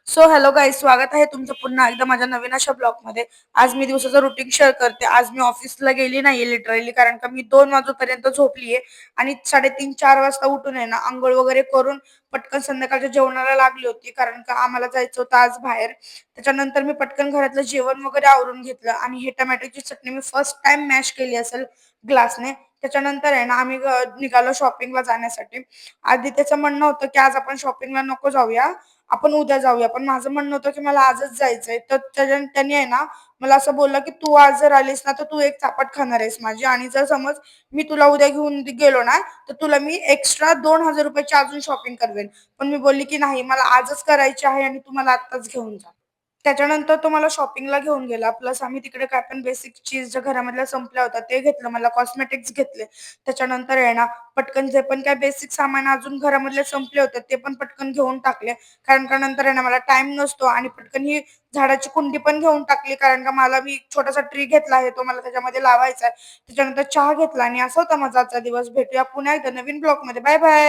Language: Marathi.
सो हॅलो गाईज, स्वागत आहे तुमचं पुन्हा एकदा माझ्या नवीन अशा ब्लॉगमध्ये. आज मी दिवसाचं रुटीन शेअर करते. आज मी ऑफिसला गेली नाहीये लिटरली, कारण का मी 2 वाजेपर्यंत झोपलीये आणि 3:30-4 वाजता उठून आहे ना, अंघोळ वगैरे करून पटकन संध्याकाळच्या जेवणाला लागली होती, कारण का आम्हाला जायचं होतं आज बाहेर. त्याच्यानंतर मी पटकन घरातलं जेवण वगैरे आवरून घेतलं आणि ही टोमॅटोची चटणी मी फर्स्ट टाइम मॅश केली असेल ग्लासने. त्याच्यानंतर आहे ना, आम्ही निघालो शॉपिंगला जाण्यासाठी. आधी त्याचं म्हणणं होतं की आज आपण शॉपिंगला नको जाऊया, आपण उद्या जाऊया. पण माझं म्हणणं होतं की मला आजच जायचंय. तर त्याने आहे ना मला असं बोलला की तू आज जर आलीस ना तर तू एक चापट खाणार आहेस माझी, आणि जर समज मी तुला उद्या घेऊन गेलो ना तर तुला मी एक्स्ट्रा 2,000 रुपयाची अजून शॉपिंग करवेन. पण मी बोलली की नाही, मला आजच करायची आहे आणि तू मला आत्ताच घेऊन जा. त्याच्यानंतर तो मला शॉपिंगला घेऊन गेला. प्लस आम्ही तिकडे काय पण बेसिक चीज ज्या घरामधल्या संपल्या होत्या ते घेतलं. मला कॉस्मेटिक्स घेतले. त्याच्यानंतर आहे ना पटकन जे पण काय बेसिक सामान अजून घरामधले संपले होते ते पण पटकन घेऊन टाकले. कारण का नंतर आहे ना मला टाईम नसतो, आणि पटकन ही झाडाची कुंडी पण घेऊन टाकली, कारण का मी एक छोटासा ट्री घेतला आहे, तो मला त्याच्यामध्ये लावायचा आहे. त्याच्यानंतर चहा घेतला आणि असा होता माझा आजचा दिवस. भेटूया पुन्हा एकदा नवीन ब्लॉगमध्ये. Bye bye.